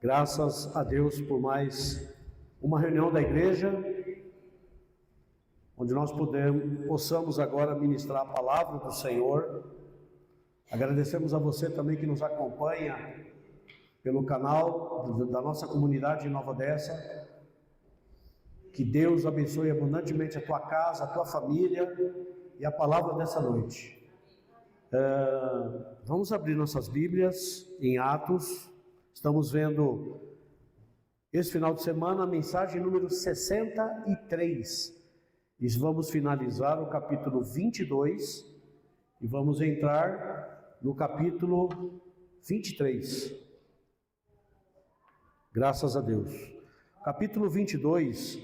Graças a Deus por mais uma reunião da igreja, onde nós possamos agora ministrar a palavra do Senhor. Agradecemos a você também que nos acompanha pelo canal da nossa comunidade em Nova Odessa. Que Deus abençoe abundantemente a tua casa, a tua família e a palavra dessa noite. Vamos abrir nossas Bíblias em Atos. Estamos vendo esse final de semana a mensagem número 63. E vamos finalizar o capítulo 22 e vamos entrar no capítulo 23. Graças a Deus. Capítulo 22,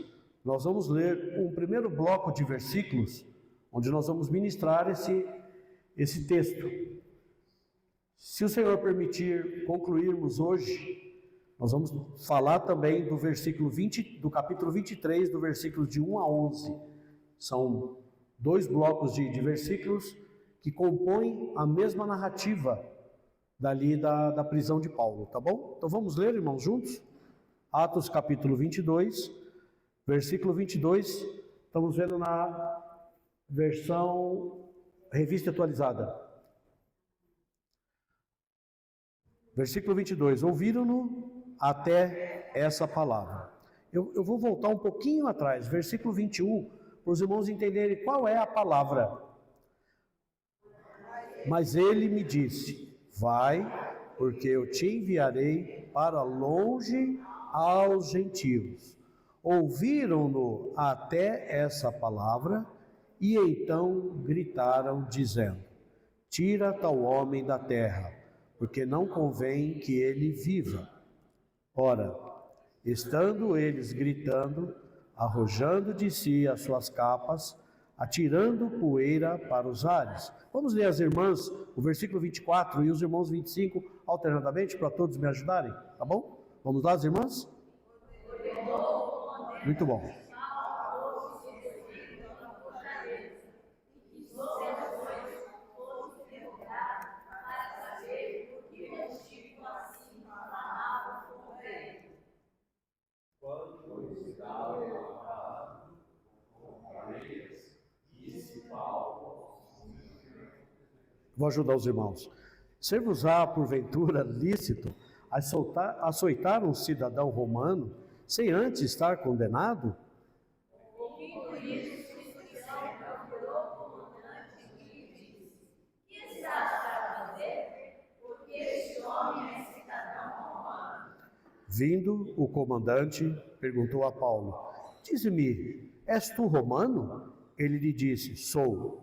nós vamos ler um primeiro bloco de versículos, onde nós vamos ministrar esse texto. Se o Senhor permitir concluirmos hoje, nós vamos falar também do versículo 20, do capítulo 23, do versículo de 1 a 11. São dois blocos de versículos que compõem a mesma narrativa dali da prisão de Paulo, tá bom? Então vamos ler, irmãos, juntos? Atos capítulo 22, versículo 22, estamos vendo na versão Revista Atualizada. Versículo 22, ouviram-no até essa palavra. Eu vou voltar um pouquinho atrás, versículo 21, para os irmãos entenderem qual é a palavra. Mas ele me disse, vai, porque eu te enviarei para longe aos gentios. Ouviram-no até essa palavra e então gritaram, dizendo, tira tal homem da terra, porque não convém que ele viva. Ora, estando eles gritando, arrojando de si as suas capas, atirando poeira para os ares. Vamos ler as irmãs, o versículo 24 e os irmãos 25, alternadamente, para todos me ajudarem, tá bom? Vamos lá, as irmãs? Muito bom. Vou ajudar os irmãos. Ser-vos-á, porventura, lícito açoitar um cidadão romano sem antes estar condenado? Vindo o comandante, perguntou a Paulo, dize-me, és tu romano? Ele lhe disse, sou.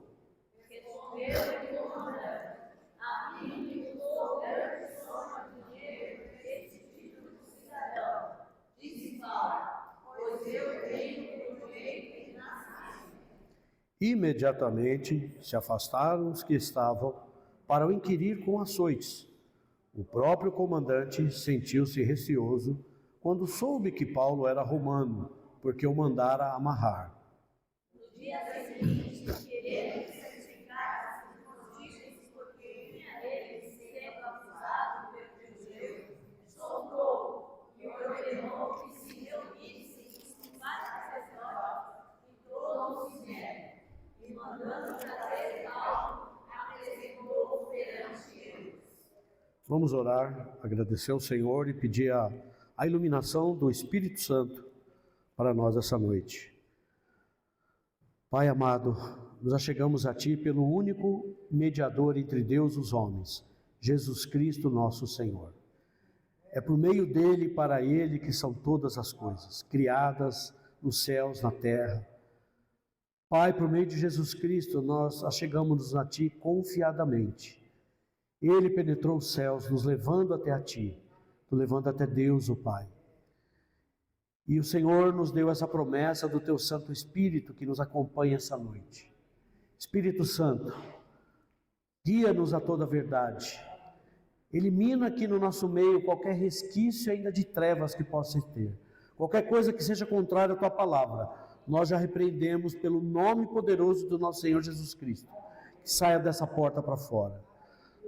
Imediatamente se afastaram os que estavam para o inquirir com açoites. O próprio comandante sentiu-se receoso quando soube que Paulo era romano, porque o mandara amarrar. No dia seguinte, querendo certificar as notícias, porque vinha ele sendo acusado pelos judeus, soltou e ordenou que se reunissem com várias questões, e todos vieram. E mandando trazer Paulo, apresentou perante eles. Vamos orar, agradecer ao Senhor e pedir a iluminação do Espírito Santo para nós essa noite. Pai amado, nos achegamos a Ti pelo único mediador entre Deus e os homens, Jesus Cristo nosso Senhor. É por meio dele e para ele que são todas as coisas, criadas nos céus, na terra. Pai, por meio de Jesus Cristo, nós achegamos-nos a Ti confiadamente. Ele penetrou os céus, nos levando até a Ti, nos levando até Deus, o Pai. E o Senhor nos deu essa promessa do Teu Santo Espírito que nos acompanha essa noite. Espírito Santo, guia-nos a toda a verdade. Elimina aqui no nosso meio qualquer resquício ainda de trevas que possa ter. Qualquer coisa que seja contrária à Tua palavra, nós já repreendemos pelo nome poderoso do nosso Senhor Jesus Cristo. Que saia dessa porta para fora.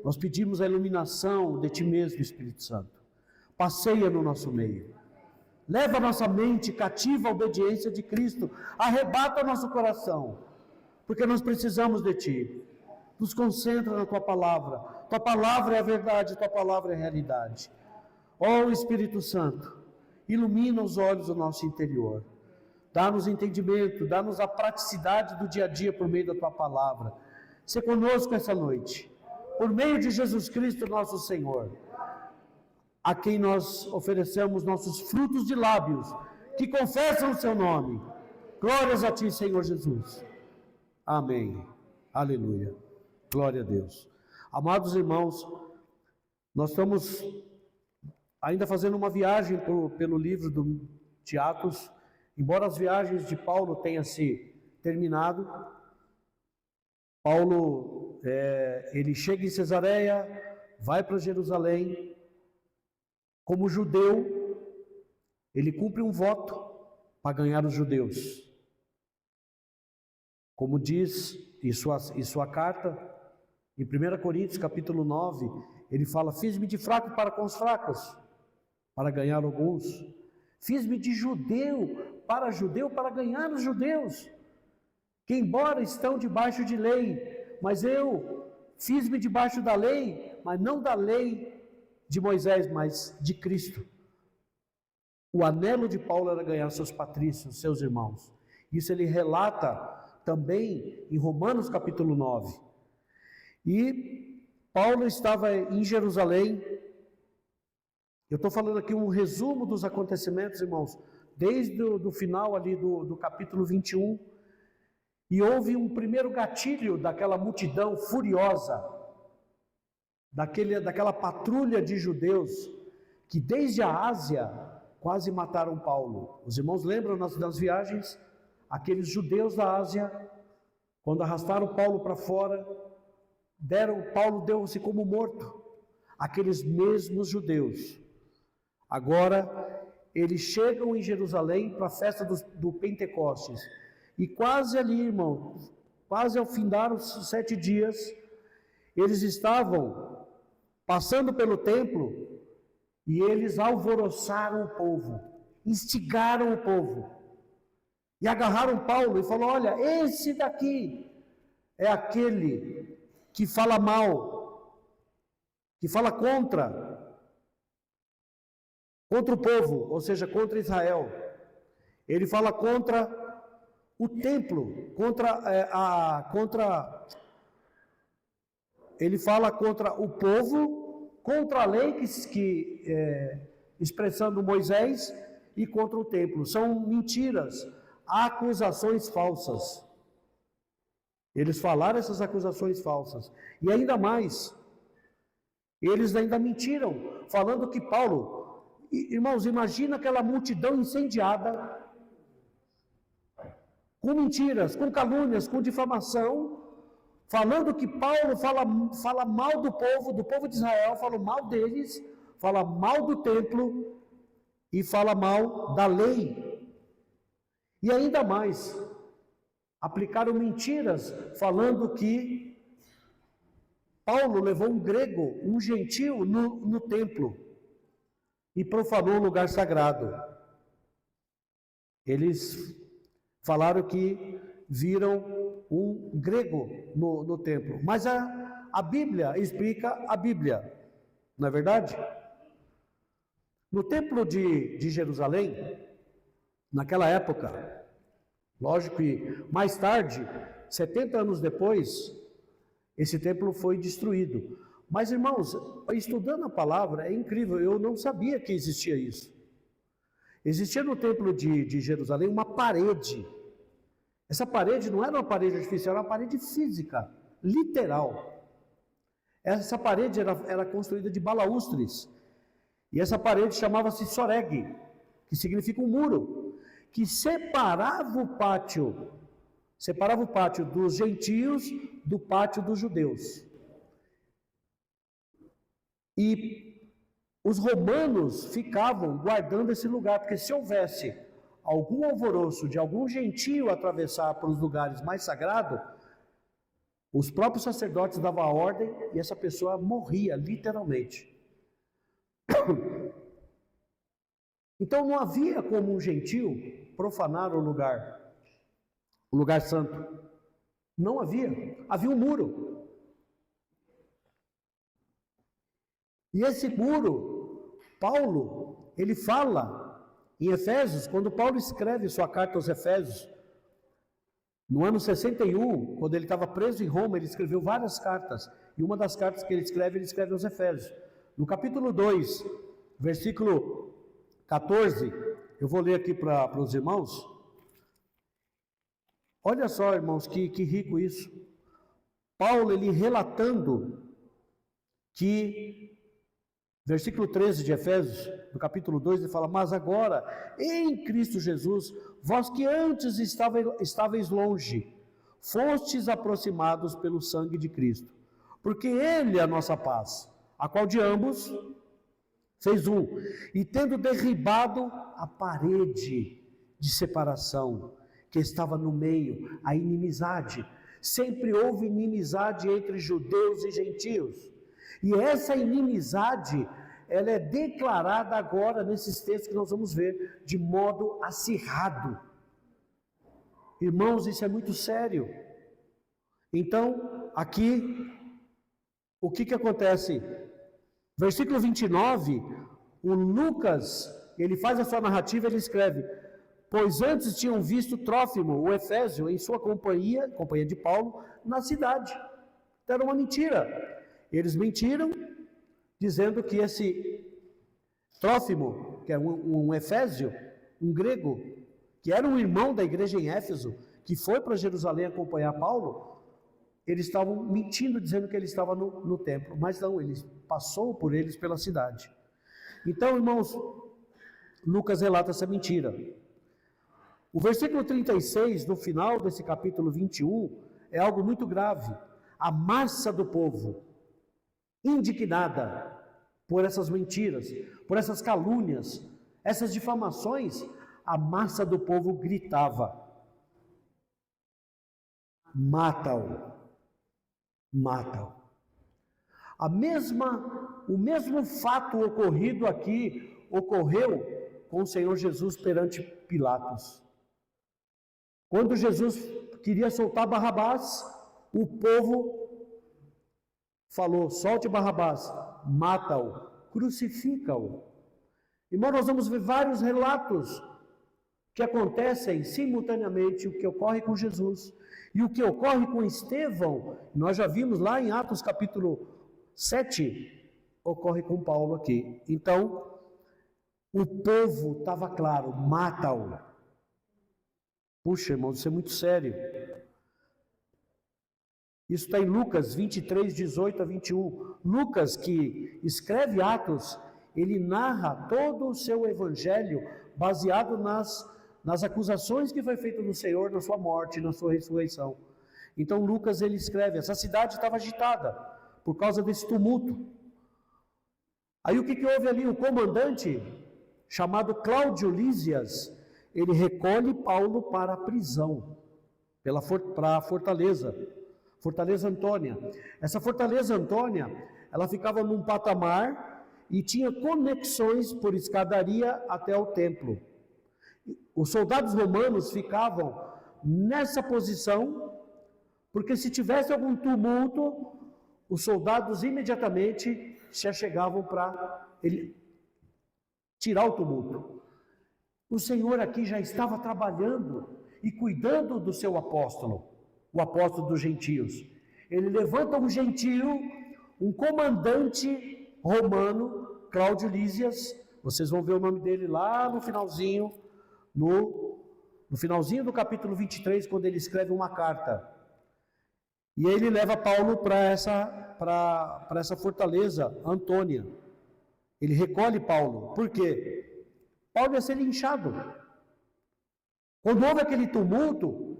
Nós pedimos a iluminação de Ti mesmo, Espírito Santo. passeia no nosso meio. Leva a nossa mente cativa à obediência de Cristo. Arrebata o nosso coração, porque nós precisamos de Ti. Nos concentra na Tua Palavra. Tua Palavra é a verdade, Tua Palavra é a realidade. Ó Espírito Santo, ilumina os olhos do nosso interior. Dá-nos entendimento, dá-nos a praticidade do dia a dia por meio da Tua Palavra. Sê conosco essa noite, por meio de Jesus Cristo, nosso Senhor, a quem nós oferecemos nossos frutos de lábios, que confessam o Seu nome. Glórias a Ti, Senhor Jesus. Amém. Aleluia. Glória a Deus. Amados irmãos, nós estamos ainda fazendo uma viagem pelo livro de Atos. Embora as viagens de Paulo tenham se terminado, Paulo, ele chega em Cesareia, vai para Jerusalém. Como judeu, ele cumpre um voto para ganhar os judeus. Como diz em sua carta, em 1 Coríntios capítulo 9, ele fala: fiz-me de fraco para com os fracos, para ganhar alguns. Fiz-me de judeu para ganhar os judeus, que embora estão debaixo de lei, mas eu fiz-me debaixo da lei, mas não da lei de Moisés, mas de Cristo. O anelo de Paulo era ganhar seus patrícios, seus irmãos. Isso ele relata também em Romanos capítulo 9. E Paulo estava em Jerusalém. Eu estou falando aqui um resumo dos acontecimentos, irmãos, desde o final ali do capítulo 21. E houve um primeiro gatilho daquela multidão furiosa, daquela patrulha de judeus, que desde a Ásia quase mataram Paulo. Os irmãos lembram nas viagens, aqueles judeus da Ásia, quando arrastaram Paulo para fora, Paulo deu-se como morto. Aqueles mesmos judeus, agora eles chegam em Jerusalém para a festa do Pentecostes, e quase ali, irmão, quase ao findar os 7 dias, eles estavam passando pelo templo, e eles alvoroçaram o povo, instigaram o povo, e agarraram Paulo e falaram: olha, esse daqui é aquele que fala mal, que fala contra o povo, ou seja, contra Israel. Ele fala contra o templo, ele fala contra o povo, contra a lei, expressando Moisés, e contra o templo. São mentiras, acusações falsas. Eles falaram essas acusações falsas. E ainda mais, eles ainda mentiram, falando que Paulo... Irmãos, imagina aquela multidão incendiada, com mentiras, com calúnias, com difamação, falando que Paulo fala mal do povo de Israel, fala mal deles, fala mal do templo e fala mal da lei. E ainda mais, aplicaram mentiras, falando que Paulo levou um grego, um gentil, no templo e profanou um lugar sagrado. Eles falaram que viram um grego no templo, mas a Bíblia explica a Bíblia, não é verdade? No templo de Jerusalém, naquela época, lógico que mais tarde, 70 anos depois, esse templo foi destruído. Mas, irmãos, estudando a palavra, é incrível, eu não sabia que existia isso. Existia no templo de Jerusalém uma parede. Essa parede não era uma parede artificial, era uma parede física, literal. Essa parede era construída de balaústres. E essa parede chamava-se soreg, que significa um muro, que separava o pátio dos gentios do pátio dos judeus. E os romanos ficavam guardando esse lugar, porque se houvesse algum alvoroço de algum gentio atravessar para os lugares mais sagrados, os próprios sacerdotes davam a ordem e essa pessoa morria, literalmente. Então não havia como um gentil profanar o lugar santo. Não havia. Havia um muro. E esse muro, Paulo, ele fala em Efésios, quando Paulo escreve sua carta aos Efésios, no ano 61, quando ele estava preso em Roma, ele escreveu várias cartas. E uma das cartas que ele escreve aos Efésios. No capítulo 2, versículo 14, eu vou ler aqui para os irmãos. Olha só, irmãos, que rico isso. Paulo, ele relatando que, versículo 13 de Efésios, no capítulo 2, ele fala: mas agora, em Cristo Jesus, vós que antes estáveis longe, fostes aproximados pelo sangue de Cristo, porque Ele é a nossa paz, a qual de ambos fez um, e tendo derribado a parede de separação que estava no meio, a inimizade. Sempre houve inimizade entre judeus e gentios, e essa inimizade, ela é declarada agora nesses textos que nós vamos ver, de modo acirrado. Irmãos, isso é muito sério. Então, aqui, o que acontece? Versículo 29, o Lucas, ele faz a sua narrativa, ele escreve: pois antes tinham visto Trófimo, o Efésio, em sua companhia de Paulo, na cidade. Então, era uma mentira. Eles mentiram, dizendo que esse Trófimo, que é um Efésio, um grego, que era um irmão da igreja em Éfeso, que foi para Jerusalém acompanhar Paulo, eles estavam mentindo, dizendo que ele estava no templo, mas não, ele passou por eles pela cidade. Então, irmãos, Lucas relata essa mentira. O versículo 36, no final desse capítulo 21, é algo muito grave. A massa do povo, indignada por essas mentiras, por essas calúnias, essas difamações, a massa do povo gritava: mata-o, mata-o. O mesmo fato ocorrido aqui, ocorreu com o Senhor Jesus perante Pilatos. Quando Jesus queria soltar Barrabás, o povo falou: solte Barrabás, mata-o, crucifica-o. Irmão, nós vamos ver vários relatos que acontecem simultaneamente, o que ocorre com Jesus e o que ocorre com Estevão. Nós já vimos lá em Atos capítulo 7, ocorre com Paulo aqui. Então, o povo estava claro: mata-o. Puxa, irmão, isso é muito sério. Isso está em Lucas 23, 18 a 21. Lucas, que escreve Atos, ele narra todo o seu evangelho baseado nas acusações que foi feito no Senhor, na sua morte, na sua ressurreição. Então Lucas, ele escreve: essa cidade estava agitada por causa desse tumulto. Aí o que houve ali? O comandante, chamado Cláudio Lísias, ele recolhe Paulo para a prisão, para a Fortaleza Antônia. Essa Fortaleza Antônia, ela ficava num patamar e tinha conexões por escadaria até o templo. Os soldados romanos ficavam nessa posição, porque se tivesse algum tumulto, os soldados imediatamente se achegavam para tirar o tumulto. O Senhor aqui já estava trabalhando e cuidando do seu apóstolo, o apóstolo dos gentios. Ele levanta um gentio, um comandante romano, Cláudio Lísias. Vocês vão ver o nome dele lá no finalzinho, no finalzinho do capítulo 23, quando ele escreve uma carta. E ele leva Paulo para essa fortaleza Antônia. Ele recolhe Paulo. Por quê? Paulo ia ser linchado. Quando houve aquele tumulto,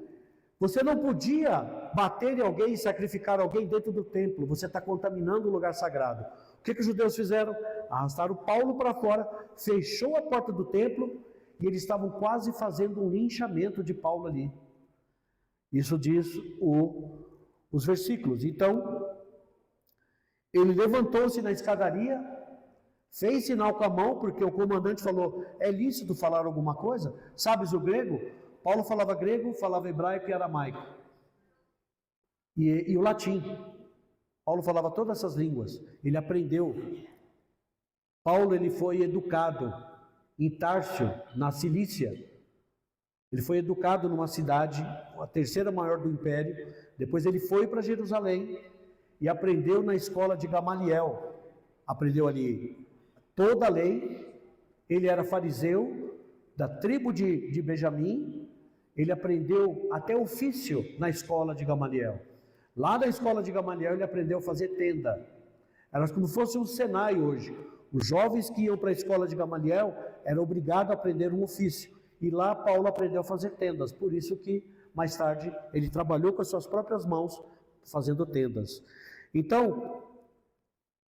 você não podia bater em alguém e sacrificar alguém dentro do templo. Você está contaminando o lugar sagrado. O que os judeus fizeram? Arrastaram Paulo para fora, fechou a porta do templo e eles estavam quase fazendo um linchamento de Paulo ali. Isso diz os versículos. Então, ele levantou-se na escadaria, fez sinal com a mão, porque o comandante falou, é lícito falar alguma coisa? Sabes o grego? Paulo falava grego, falava hebraico e aramaico. E o latim. Paulo falava todas essas línguas, ele aprendeu. Paulo ele foi educado em Társio, na Cilícia. Ele foi educado numa cidade, a terceira maior do império. Depois ele foi para Jerusalém e aprendeu na escola de Gamaliel. Aprendeu ali toda a lei. Ele era fariseu da tribo de Benjamim. Ele aprendeu até ofício na escola de Gamaliel. Lá na escola de Gamaliel ele aprendeu a fazer tenda. Era como se fosse um Senai hoje. Os jovens que iam para a escola de Gamaliel eram obrigados a aprender um ofício. E lá Paulo aprendeu a fazer tendas. Por isso que mais tarde ele trabalhou com as suas próprias mãos fazendo tendas. Então,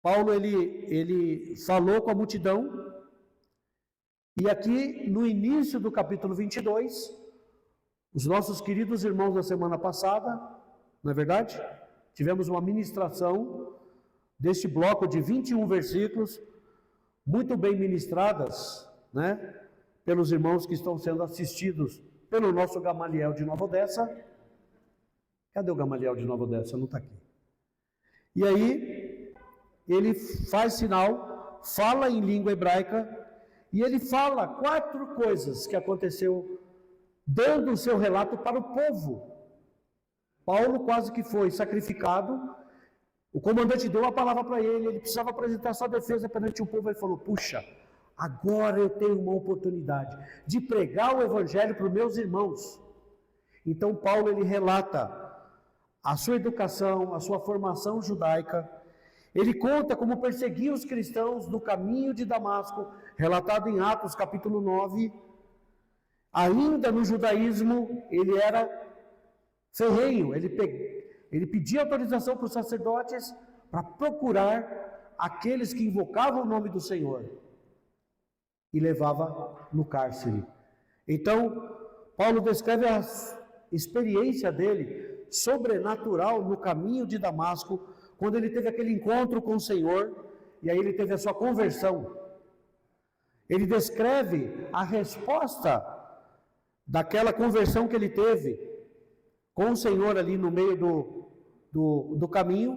Paulo ele falou com a multidão. E aqui no início do capítulo 22, os nossos queridos irmãos da semana passada, não é verdade? Tivemos uma ministração deste bloco de 21 versículos, muito bem ministradas, né? Pelos irmãos que estão sendo assistidos pelo nosso Gamaliel de Nova Odessa. Cadê o Gamaliel de Nova Odessa? Não está aqui. E aí, ele faz sinal, fala em língua hebraica, e ele fala 4 coisas que aconteceu, dando o seu relato para o povo. Paulo quase que foi sacrificado. O comandante deu a palavra para ele, ele precisava apresentar sua defesa perante o povo. Ele falou, puxa, agora eu tenho uma oportunidade de pregar o evangelho para os meus irmãos. Então Paulo ele relata a sua educação, a sua formação judaica. Ele conta como perseguia os cristãos no caminho de Damasco, relatado em Atos capítulo 9. Ainda no judaísmo, ele era ferrenho, ele pedia autorização para os sacerdotes para procurar aqueles que invocavam o nome do Senhor e levava no cárcere. Então, Paulo descreve a experiência dele, sobrenatural, no caminho de Damasco, quando ele teve aquele encontro com o Senhor, e aí ele teve a sua conversão. Ele descreve a resposta daquela conversão que ele teve com o Senhor ali no meio do caminho,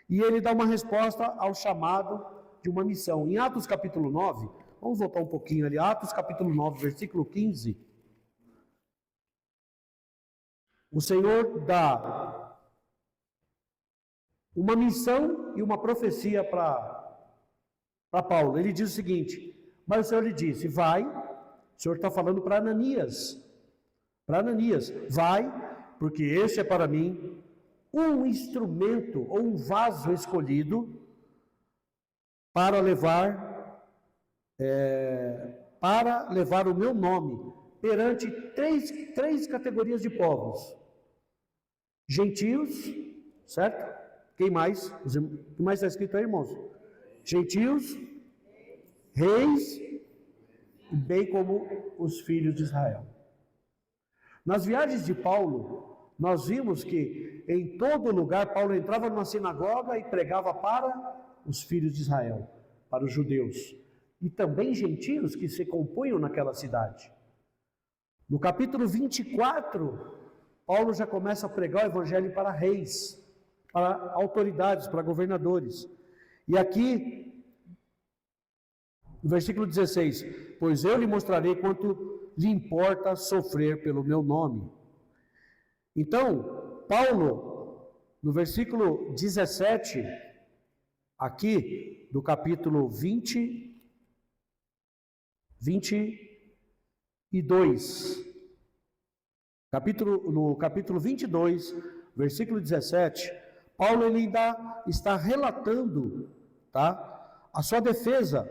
e ele dá uma resposta ao chamado de uma missão. Em Atos capítulo 9, vamos voltar um pouquinho ali, Atos capítulo 9, versículo 15, o Senhor dá uma missão e uma profecia para Paulo. Ele diz o seguinte, mas o Senhor lhe disse, vai, o Senhor está falando para Ananias, vai, porque esse é para mim um instrumento ou um vaso escolhido para levar o meu nome perante três categorias de povos. Gentios, certo? Quem mais? O que mais está escrito aí, irmãos? Gentios, reis, bem como os filhos de Israel. Nas viagens de Paulo, nós vimos que em todo lugar Paulo entrava numa sinagoga e pregava para os filhos de Israel, para os judeus, e também gentios que se compunham naquela cidade. No capítulo 24, Paulo já começa a pregar o evangelho para reis, para autoridades, para governadores. E aqui, no versículo 16, pois eu lhe mostrarei quanto lhe importa sofrer pelo meu nome. Então, Paulo, no versículo 17, aqui do capítulo 22, no capítulo 22, versículo 17, Paulo ele ainda está relatando, tá, a sua defesa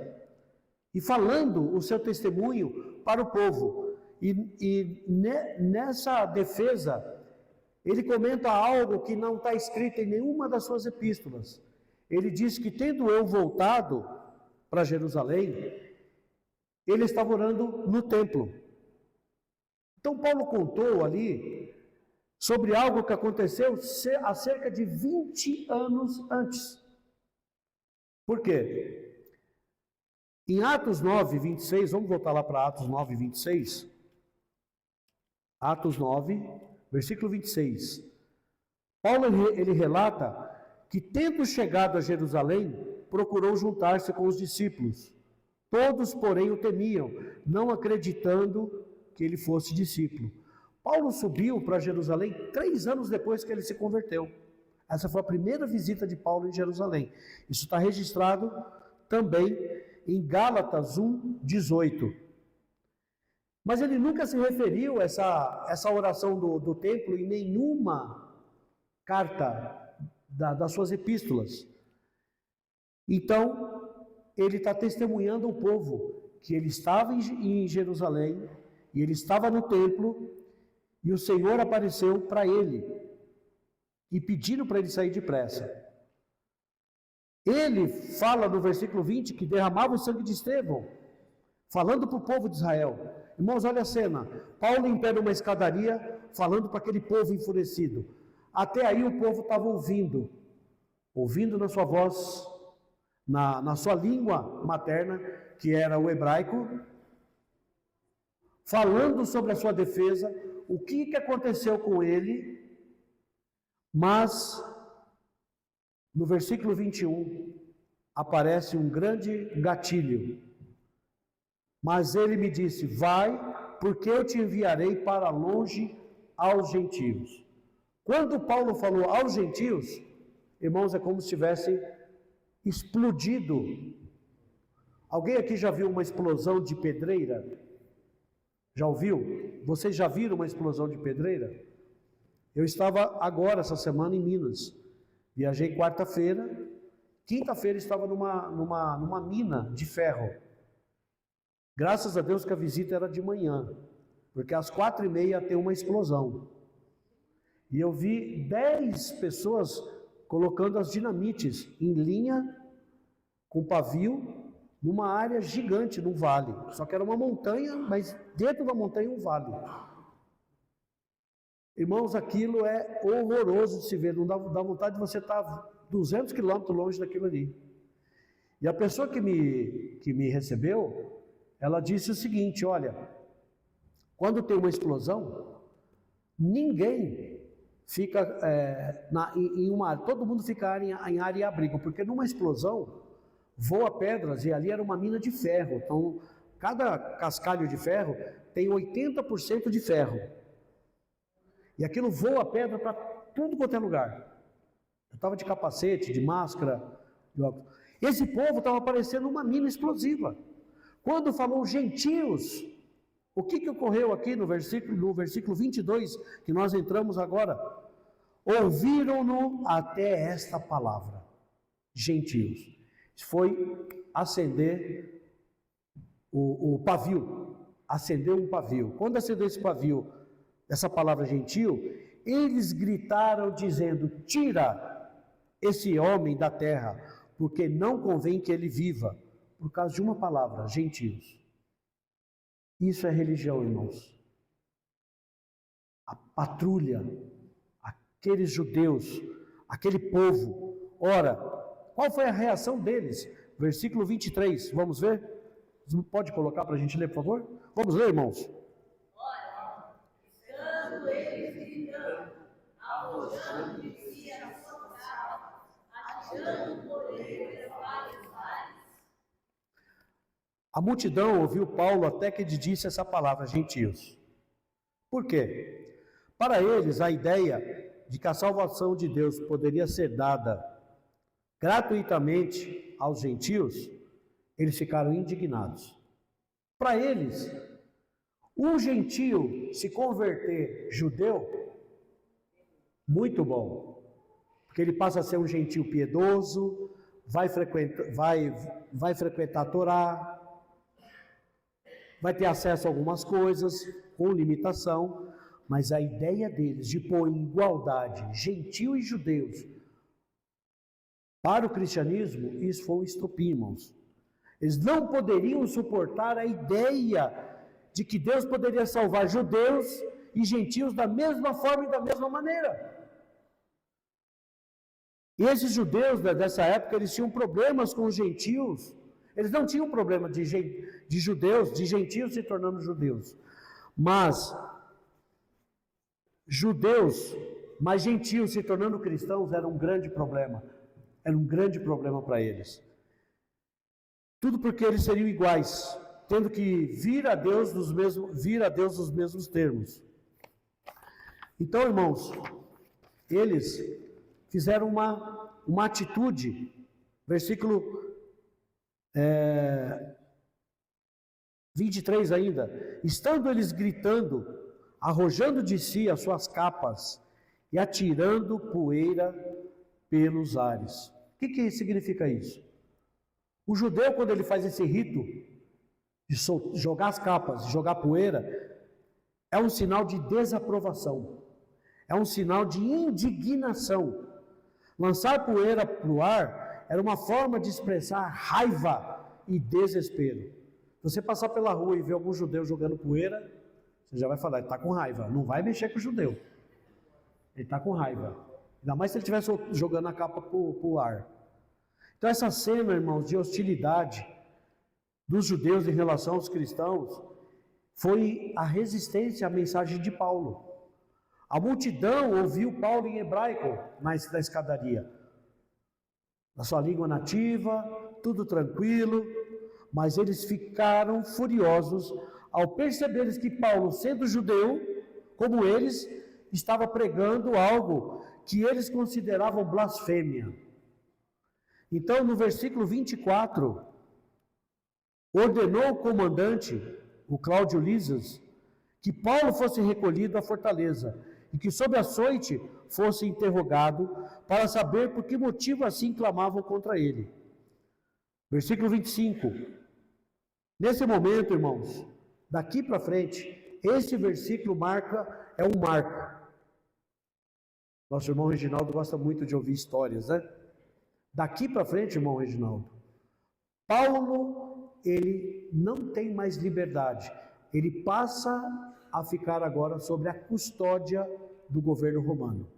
e falando o seu testemunho para o povo. E nessa defesa, ele comenta algo que não está escrito em nenhuma das suas epístolas. Ele diz que, tendo eu voltado para Jerusalém, ele estava orando no templo. Então, Paulo contou ali sobre algo que aconteceu há cerca de 20 anos antes. Por quê? Em Atos 9, 26, vamos voltar lá para Atos 9, 26. Atos 9, versículo 26. Paulo, ele relata que, tendo chegado a Jerusalém, procurou juntar-se com os discípulos. Todos, porém, o temiam, não acreditando que ele fosse discípulo. Paulo subiu para Jerusalém 3 anos depois que ele se converteu. Essa foi a primeira visita de Paulo em Jerusalém. Isso está registrado também em Gálatas 1, 18. Mas ele nunca se referiu a essa oração do templo em nenhuma carta das suas epístolas. Então, ele está testemunhando ao povo que ele estava em Jerusalém, e ele estava no templo, e o Senhor apareceu para ele, e pediram para ele sair depressa. Ele fala no versículo 20 que derramava o sangue de Estevão, falando para o povo de Israel. Irmãos, olha a cena, Paulo em pé numa escadaria, falando para aquele povo enfurecido. Até aí o povo estava ouvindo na sua voz, na sua língua materna, que era o hebraico, falando sobre a sua defesa, o que aconteceu com ele. Mas no versículo 21 aparece um grande gatilho. Mas ele me disse: vai, porque eu te enviarei para longe aos gentios. Quando Paulo falou aos gentios, irmãos, é como se tivesse explodido. Alguém aqui já viu uma explosão de pedreira? Já ouviu? Vocês já viram uma explosão de pedreira? Eu estava agora, essa semana, em Minas. Viajei quarta-feira. Quinta-feira estava numa mina de ferro. Graças a Deus que a visita era de manhã, porque às 4h30 tem uma explosão. E eu vi 10 pessoas colocando as dinamites em linha, com pavio, numa área gigante, num vale. Só que era uma montanha, mas dentro da montanha um vale. Irmãos, aquilo é horroroso de se ver, não dá vontade de você estar 200 quilômetros longe daquilo ali. E a pessoa que me recebeu, ela disse o seguinte: olha, quando tem uma explosão, ninguém fica em uma área, todo mundo fica em área e abrigo, porque numa explosão voa pedras, e ali era uma mina de ferro, então cada cascalho de ferro tem 80% de ferro. E aquilo voa pedra para tudo quanto é lugar. Eu estava de capacete, de máscara, de óculos. Esse povo estava parecendo uma mina explosiva. Quando falou gentios, o que ocorreu aqui no versículo 22, que nós entramos agora? Ouviram-no até esta palavra, gentios. Foi acender o pavio, acendeu um pavio. Quando acendeu esse pavio, essa palavra gentio, eles gritaram dizendo: tira esse homem da terra, porque não convém que ele viva, por causa de uma palavra, gentios. Isso é religião, irmãos. A patrulha, aqueles judeus, aquele povo. Ora, qual foi a reação deles? Versículo 23, vamos ver? Pode colocar para a gente ler, por favor? Vamos ler, irmãos. A multidão ouviu Paulo até que ele disse essa palavra, gentios. Por quê? Para eles, a ideia de que a salvação de Deus poderia ser dada gratuitamente aos gentios, eles ficaram indignados. Para eles, um gentio se converter judeu, muito bom, porque ele passa a ser um gentio piedoso, vai frequentar a Torá, vai ter acesso a algumas coisas, com limitação, mas a ideia deles de pôr em igualdade gentio e judeus para o cristianismo, isso foi um estopim, irmãos. Eles não poderiam suportar a ideia de que Deus poderia salvar judeus e gentios da mesma forma e da mesma maneira. E esses judeus dessa época, eles tinham problemas com os gentios, Eles não tinham problema de judeus, de gentios se tornando judeus. Mas judeus, mas gentios se tornando cristãos era um grande problema. Era um grande problema para eles. Tudo porque eles seriam iguais, tendo que vir a Deus nos mesmos termos. Então, irmãos, eles fizeram uma atitude, versículo 23 ainda, estando eles gritando, arrojando de si as suas capas e atirando poeira pelos ares. O que significa isso? O judeu, quando ele faz esse rito de jogar as capas, jogar poeira, é um sinal de desaprovação, é um sinal de indignação. Lançar poeira para o ar era uma forma de expressar raiva e desespero. Você passar pela rua e ver algum judeu jogando poeira, você já vai falar, ele está com raiva, não vai mexer com o judeu. Ele está com raiva. Ainda mais se ele estivesse jogando a capa para o ar. Então essa cena, irmãos, de hostilidade dos judeus em relação aos cristãos, foi a resistência à mensagem de Paulo. A multidão ouviu Paulo em hebraico na escadaria, na sua língua nativa, tudo tranquilo, mas eles ficaram furiosos ao perceberem que Paulo, sendo judeu, como eles, estava pregando algo que eles consideravam blasfêmia. Então, no versículo 24, ordenou o comandante, o Cláudio Lísias, que Paulo fosse recolhido à fortaleza e que sob açoite fosse interrogado para saber por que motivo assim clamavam contra ele. Versículo 25. Nesse momento, irmãos, daqui para frente, esse versículo é um marco. Nosso irmão Reginaldo gosta muito de ouvir histórias, né? Daqui para frente, irmão Reginaldo, Paulo, ele não tem mais liberdade. Ele passa a ficar agora sobre a custódia do governo romano.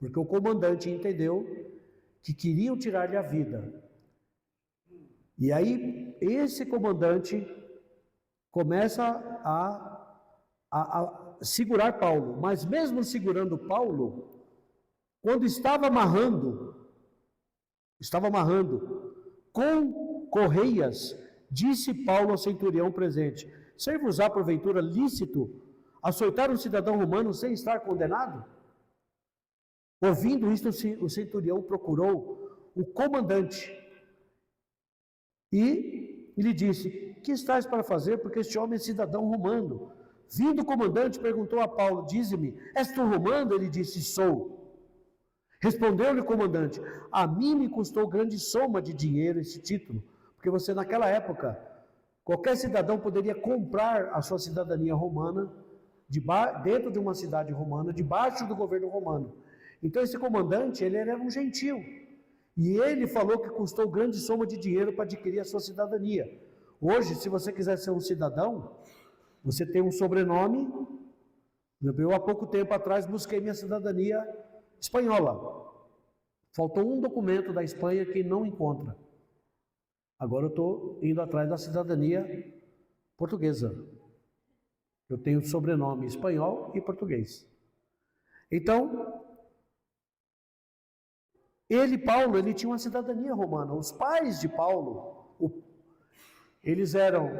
Porque o comandante entendeu que queriam tirar-lhe a vida. E aí, esse comandante começa a segurar Paulo. Mas mesmo segurando Paulo, quando estava amarrando com correias, disse Paulo ao centurião presente: ser-vos-á porventura lícito açoitar um cidadão romano sem estar condenado? Ouvindo isto, o centurião procurou o comandante e lhe disse: que estás para fazer, porque este homem é cidadão romano? Vindo o comandante, perguntou a Paulo: dize-me, és tu romano? Ele disse: sou. Respondeu-lhe o comandante: a mim me custou grande soma de dinheiro esse título, porque você naquela época, qualquer cidadão poderia comprar a sua cidadania romana dentro de uma cidade romana, debaixo do governo romano. Então esse comandante, ele era um gentio, e ele falou que custou grande soma de dinheiro para adquirir a sua cidadania. Hoje, se você quiser ser um cidadão, você tem um sobrenome. Eu há pouco tempo atrás busquei minha cidadania espanhola. Faltou um documento da Espanha que não encontra. Agora eu estou indo atrás da cidadania portuguesa. Eu tenho sobrenome espanhol e português. Então, Paulo, ele tinha uma cidadania romana. Os pais de Paulo, eles eram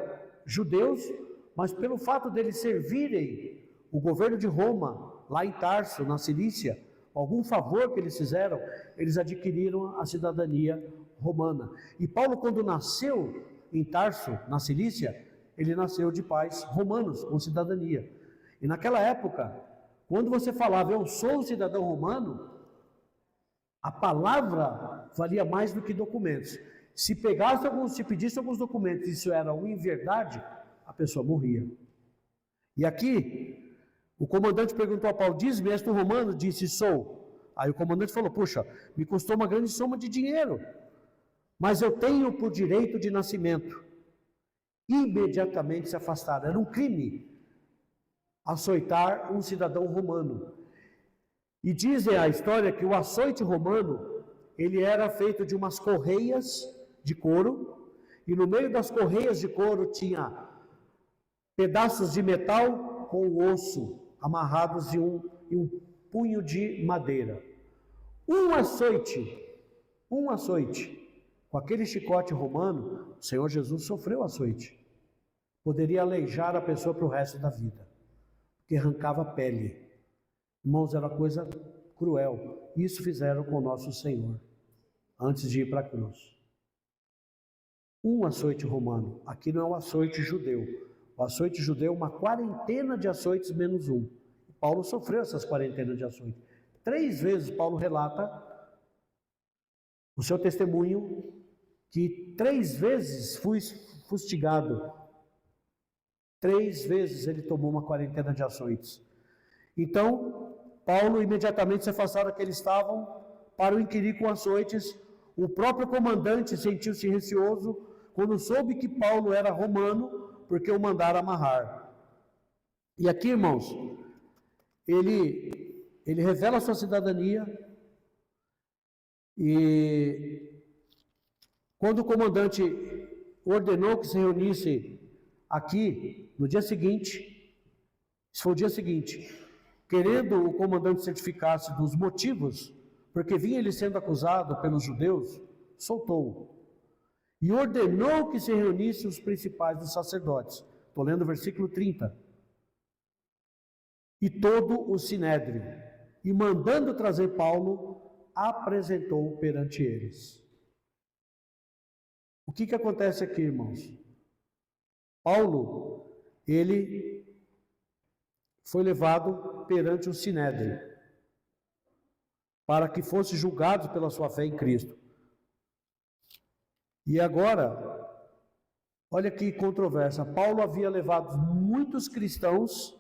judeus, mas pelo fato deles servirem o governo de Roma, lá em Tarso, na Cilícia, algum favor que eles fizeram, eles adquiriram a cidadania romana. E Paulo, quando nasceu em Tarso, na Cilícia, ele nasceu de pais romanos, com cidadania. E naquela época, quando você falava, eu sou cidadão romano, a palavra valia mais do que documentos. Se pedisse alguns documentos e isso era uma inverdade, a pessoa morria. E aqui, o comandante perguntou a Paulo: diz-me, és tu romano? Disse: sou. Aí o comandante falou: puxa, me custou uma grande soma de dinheiro, mas eu tenho por direito de nascimento. Imediatamente se afastaram. Era um crime açoitar um cidadão romano. E dizem a história que o açoite romano, ele era feito de umas correias de couro, e no meio das correias de couro tinha pedaços de metal com osso amarrados em um punho de madeira. Um açoite, com aquele chicote romano, o Senhor Jesus sofreu açoite. Poderia aleijar a pessoa para o resto da vida, porque arrancava a pele. Irmãos, era coisa cruel. Isso fizeram com o nosso Senhor, antes de ir para a cruz. Um açoite romano, aqui não é um açoite judeu. O açoite judeu é uma quarentena de açoites menos um. Paulo sofreu essas quarentenas de açoite. 3 vezes Paulo relata o seu testemunho, que 3 vezes fui fustigado. 3 vezes ele tomou uma quarentena de açoites. Então, Paulo imediatamente se afastaram da que eles estavam para o inquirir com açoites. O próprio comandante sentiu-se receoso quando soube que Paulo era romano, porque o mandaram amarrar. E aqui, irmãos, ele revela a sua cidadania, e quando o comandante ordenou que se reunisse aqui, no dia seguinte, isso foi o dia seguinte, querendo o comandante certificar-se dos motivos, porque vinha ele sendo acusado pelos judeus, soltou-o. E ordenou que se reunissem os principais dos sacerdotes. Estou lendo o versículo 30. E todo o sinédrio, e mandando trazer Paulo, apresentou perante eles. O que acontece aqui, irmãos? Paulo, ele foi levado perante o sinédrio, para que fosse julgado pela sua fé em Cristo. E agora, olha que controvérsia, Paulo havia levado muitos cristãos,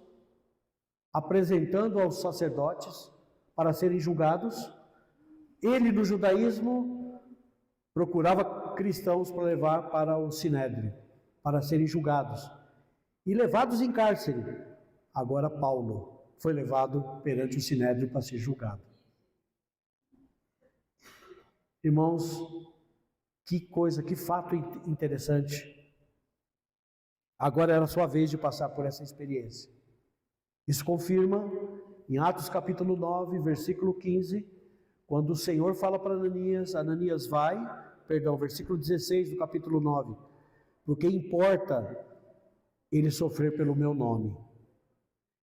apresentando aos sacerdotes para serem julgados. Ele, no judaísmo, procurava cristãos para levar para o sinédrio, para serem julgados e levados em cárcere. Agora Paulo foi levado perante o sinédrio para ser julgado. Irmãos, que coisa, que fato interessante. Agora era a sua vez de passar por essa experiência. Isso confirma em Atos capítulo 9, versículo 15, quando o Senhor fala para Ananias vai, versículo 16 do capítulo 9, porque importa ele sofrer pelo meu nome.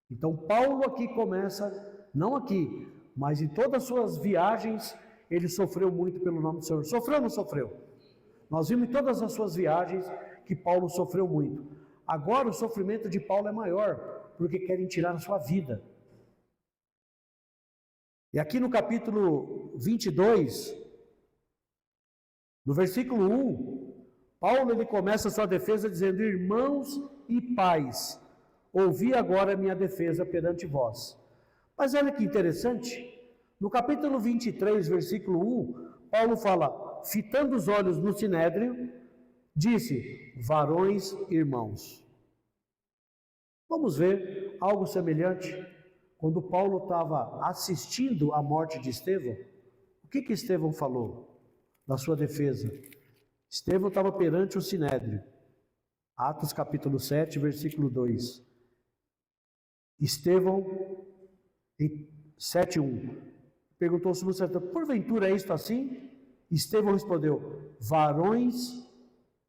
Então Paulo aqui começa, não aqui, mas em todas as suas viagens, ele sofreu muito pelo nome do Senhor. Sofreu ou não sofreu? Nós vimos em todas as suas viagens que Paulo sofreu muito. Agora o sofrimento de Paulo é maior, porque querem tirar a sua vida. E aqui no capítulo 22, no versículo 1, Paulo ele começa a sua defesa dizendo: irmãos e pais, ouvi agora a minha defesa perante vós. Mas olha que interessante, no capítulo 23, versículo 1, Paulo fala, fitando os olhos no sinédrio, disse, varões irmãos. Vamos ver algo semelhante, quando Paulo estava assistindo à morte de Estevão, o que Estevão falou na sua defesa? Estevão estava perante o sinédrio, Atos capítulo 7, versículo 2. Estevão, em 7:1, perguntou sobre o sertão, porventura é isto assim? Estevão respondeu, varões,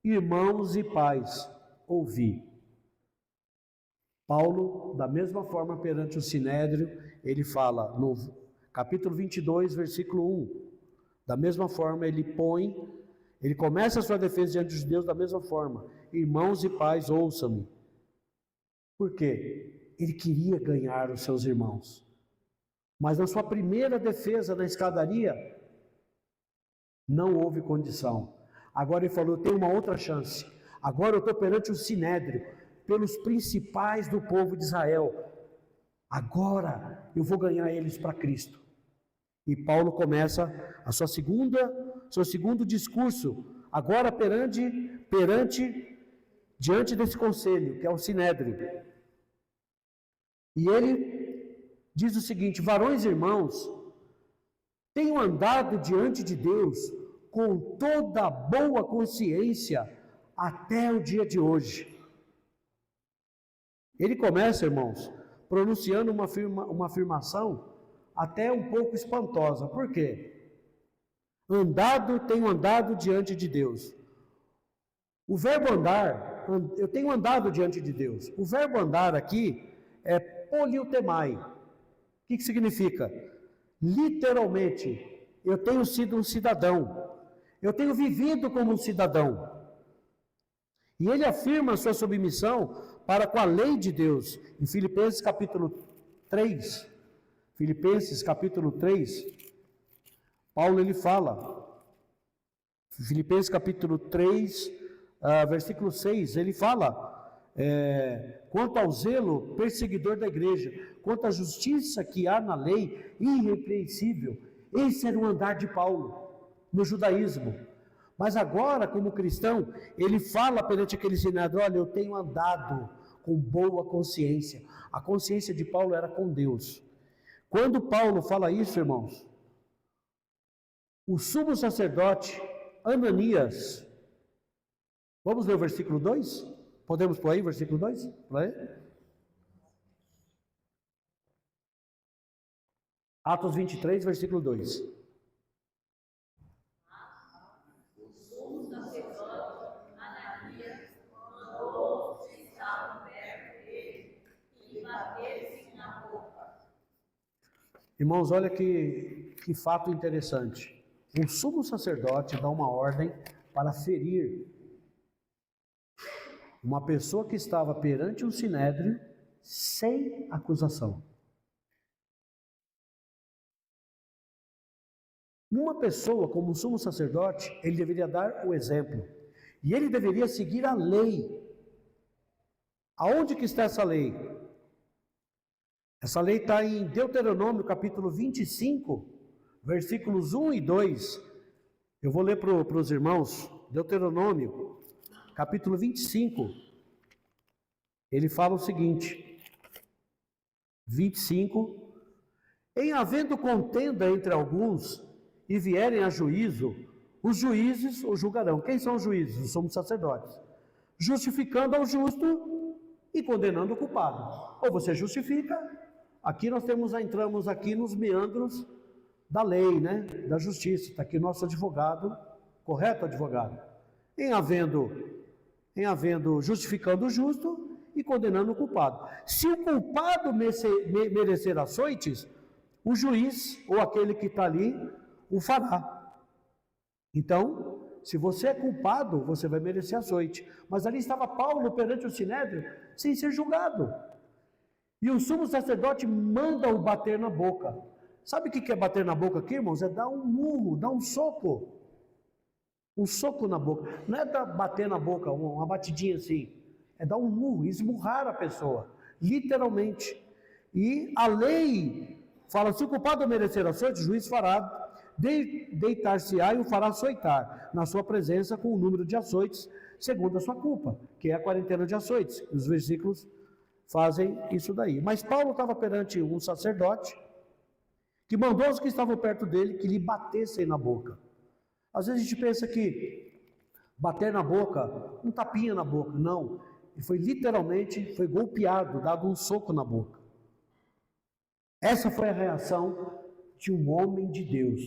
irmãos e pais, ouvi. Paulo, da mesma forma perante o sinédrio, ele fala no capítulo 22, versículo 1, da mesma forma ele começa a sua defesa diante dos judeus da mesma forma, irmãos e pais, ouçam-me. Por quê? Ele queria ganhar os seus irmãos. Mas na sua primeira defesa na escadaria, não houve condição. Agora ele falou, eu tenho uma outra chance. Agora eu estou perante o sinédrio, pelos principais do povo de Israel. Agora eu vou ganhar eles para Cristo. E Paulo começa seu segundo discurso, agora diante desse conselho, que é o sinédrio. E ele diz o seguinte, varões irmãos, tenho andado diante de Deus com toda boa consciência até o dia de hoje. Ele começa, irmãos, pronunciando uma afirmação até um pouco espantosa. Por quê? Tenho andado diante de Deus. O verbo andar, eu tenho andado diante de Deus. O verbo andar aqui é poliutemai. O que significa? Literalmente, eu tenho sido um cidadão. Eu tenho vivido como um cidadão. E ele afirma a sua submissão para com a lei de Deus. Em Filipenses capítulo 3, Paulo ele fala, Filipenses capítulo 3, versículo 6, ele fala, quanto ao zelo perseguidor da igreja, quanto à justiça que há na lei, irrepreensível. Esse era o andar de Paulo no judaísmo. Mas agora, como cristão, ele fala perante aquele sinédrio: olha, eu tenho andado com boa consciência. A consciência de Paulo era com Deus. Quando Paulo fala isso, irmãos, o sumo sacerdote Ananias, vamos ler o versículo 2? Podemos pôr aí o versículo 2? Atos 23, versículo 2. Irmãos, olha que fato interessante. O sumo sacerdote dá uma ordem para ferir uma pessoa que estava perante um sinédrio sem acusação. Uma pessoa como sumo sacerdote, ele deveria dar o exemplo. E ele deveria seguir a lei. Aonde que está essa lei? Essa lei está em Deuteronômio capítulo 25, versículos 1 e 2. Eu vou ler para os irmãos. Deuteronômio capítulo 25. Ele fala o seguinte. 25. Em havendo contenda entre alguns e vierem a juízo, os juízes o julgarão. Quem são os juízes? Os sumos sacerdotes. Justificando ao justo e condenando o culpado. Ou você justifica. Aqui nós entramos aqui nos meandros da lei, né? Da justiça. Está aqui nosso advogado, correto, advogado? Em havendo justificando o justo e condenando o culpado. Se o culpado merecer açoites, o juiz ou aquele que está ali o fará. Então, se você é culpado, você vai merecer açoite. Mas ali estava Paulo perante o sinédrio sem ser julgado. E o sumo sacerdote manda-o bater na boca. Sabe o que é bater na boca aqui, irmãos? É dar um murro, dar um soco. Um soco na boca. Não é bater na boca, uma batidinha assim. É dar um murro, esmurrar a pessoa. Literalmente. E a lei fala, se o culpado merecer açoite, o juiz fará, deitar-se-á e o fará açoitar, na sua presença com o número de açoites, segundo a sua culpa, que é a quarentena de açoites. Os versículos fazem isso daí. Mas Paulo estava perante um sacerdote que mandou os que estavam perto dele que lhe batessem na boca. Às vezes a gente pensa que bater na boca, um tapinha na boca. Não, ele foi literalmente, foi golpeado, dado um soco na boca. Essa foi a reação de um homem de Deus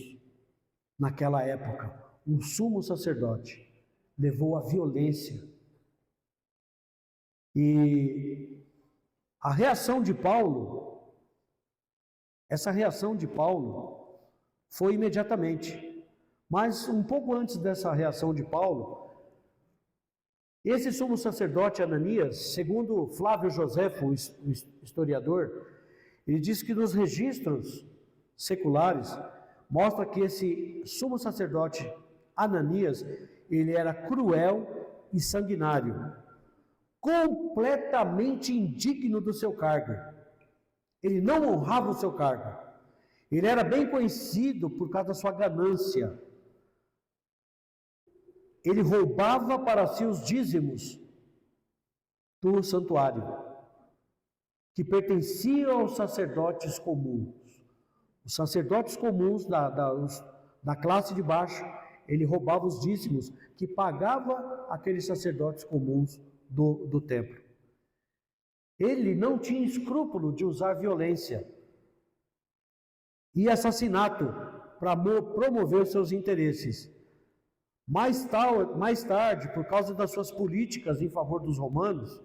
naquela época. Um sumo sacerdote levou a violência. E a reação de Paulo, essa reação de Paulo foi imediatamente. Mas um pouco antes dessa reação de Paulo, esse sumo sacerdote Ananias, segundo Flávio Joséfo, o historiador, ele diz que nos registros seculares mostra que esse sumo sacerdote Ananias, ele era cruel e sanguinário, completamente indigno do seu cargo. Ele não honrava o seu cargo. Ele era bem conhecido por causa da sua ganância. Ele roubava para si os dízimos do santuário, que pertenciam aos sacerdotes comuns. Os sacerdotes comuns da classe de baixo, ele roubava os dízimos que pagava aqueles sacerdotes comuns do templo. Ele não tinha escrúpulo de usar violência e assassinato para promover os seus interesses. Mais tarde, por causa das suas políticas em favor dos romanos,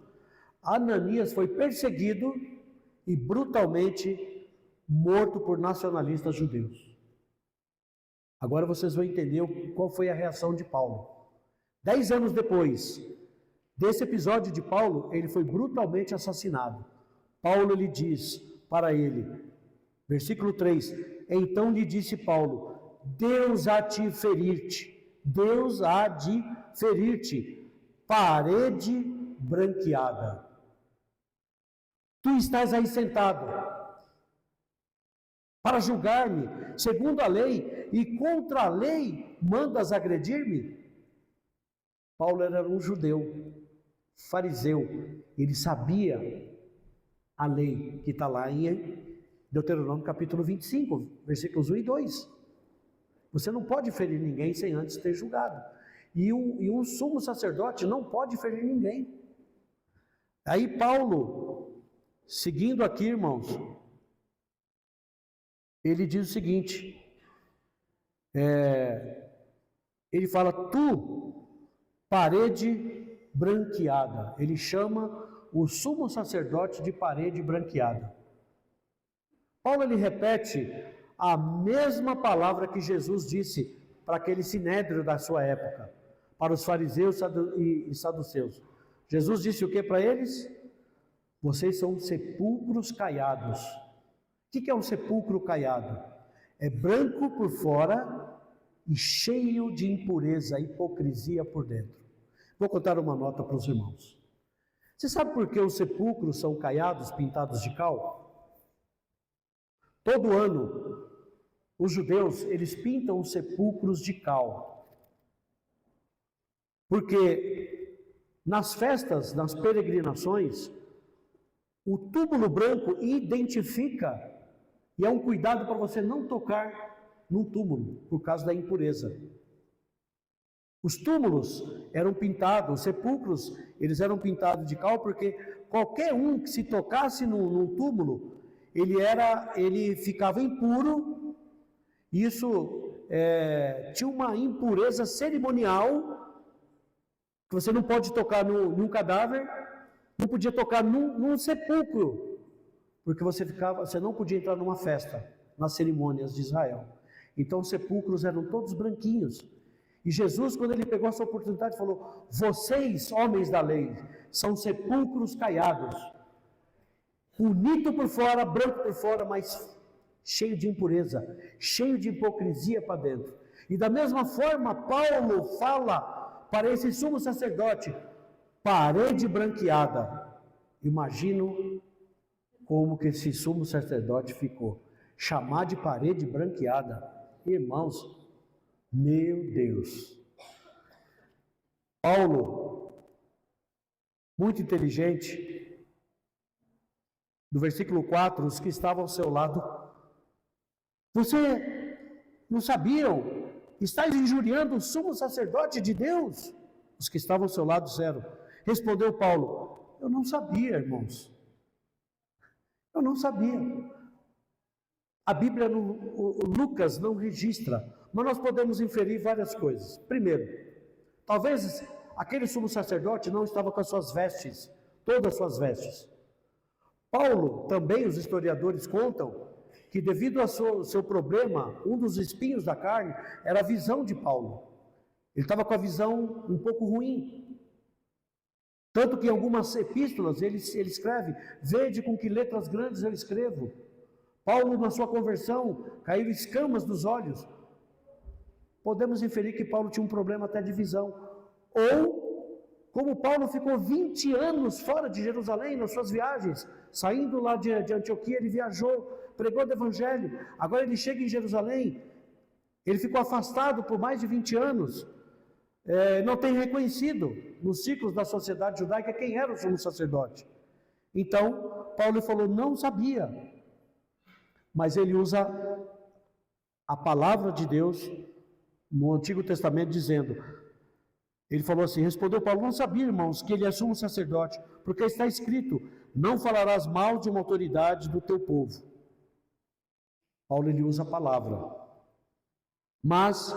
Ananias foi perseguido e brutalmente morto por nacionalistas judeus. Agora vocês vão entender qual foi a reação de Paulo. 10 anos depois desse episódio de Paulo, ele foi brutalmente assassinado. Paulo lhe diz para ele, versículo 3, então lhe disse Paulo, Deus há de ferir-te, parede branqueada. Tu estás aí sentado para julgar-me segundo a lei e contra a lei mandas agredir-me? Paulo era um judeu, fariseu, ele sabia a lei que está lá em Deuteronômio capítulo 25, versículos 1 e 2. Você não pode ferir ninguém sem antes ter julgado. E um sumo sacerdote não pode ferir ninguém. Aí Paulo, seguindo aqui, irmãos, ele diz o seguinte, ele fala, tu, parede branqueada. Ele chama o sumo sacerdote de parede branqueada. Paulo, ele repete a mesma palavra que Jesus disse para aquele sinédrio da sua época, para os fariseus e saduceus. Jesus disse o que para eles? Vocês são sepulcros caiados. O que é um sepulcro caiado? É branco por fora e cheio de impureza, hipocrisia por dentro. Vou contar uma nota para os irmãos. Você sabe por que os sepulcros são caiados, pintados de cal? Todo ano, os judeus, eles pintam os sepulcros de cal. Porque nas festas, nas peregrinações, o túmulo branco identifica, e é um cuidado para você não tocar num túmulo, por causa da impureza. Os túmulos eram pintados, os sepulcros, eles eram pintados de cal, porque qualquer um que se tocasse num túmulo, ele ficava impuro. Isso tinha uma impureza cerimonial, que você não pode tocar num cadáver, não podia tocar num sepulcro, porque você não podia entrar numa festa, nas cerimônias de Israel. Então os sepulcros eram todos branquinhos. E Jesus, quando ele pegou essa oportunidade, falou, vocês, homens da lei, são sepulcros caiados, bonito por fora, branco por fora, mas cheio de impureza, cheio de hipocrisia para dentro. E da mesma forma, Paulo fala para esse sumo sacerdote, parede branqueada. Imagino como que esse sumo sacerdote ficou. Chamar de parede branqueada. Irmãos, meu Deus. Paulo, muito inteligente, do versículo 4, os que estavam ao seu lado, você não sabiam? Estais injuriando o sumo sacerdote de Deus? Os que estavam ao seu lado disseram. Respondeu Paulo, eu não sabia, irmãos. Eu não sabia. A Bíblia, o Lucas não registra, mas nós podemos inferir várias coisas. Primeiro, talvez aquele sumo sacerdote não estava com as suas vestes, todas as suas vestes. Paulo, também os historiadores contam, que devido ao seu problema, um dos espinhos da carne era a visão de Paulo. Ele estava com a visão um pouco ruim. Tanto que em algumas epístolas ele escreve, vede com que letras grandes eu escrevo. Paulo, na sua conversão, caiu escamas dos olhos. Podemos inferir que Paulo tinha um problema até de visão. Ou, como Paulo ficou 20 anos fora de Jerusalém, nas suas viagens, saindo lá de Antioquia, ele viajou, pregou o evangelho. Agora ele chega em Jerusalém, ele ficou afastado por mais de 20 anos. Não tem reconhecido nos ciclos da sociedade judaica quem era o sumo sacerdote. Então, Paulo falou, não sabia. Mas ele usa a palavra de Deus no Antigo Testamento, dizendo, ele falou assim, respondeu Paulo, não sabia, irmãos, que ele é sumo sacerdote, porque está escrito, não falarás mal de uma autoridade do teu povo. Paulo, ele usa a palavra. Mas,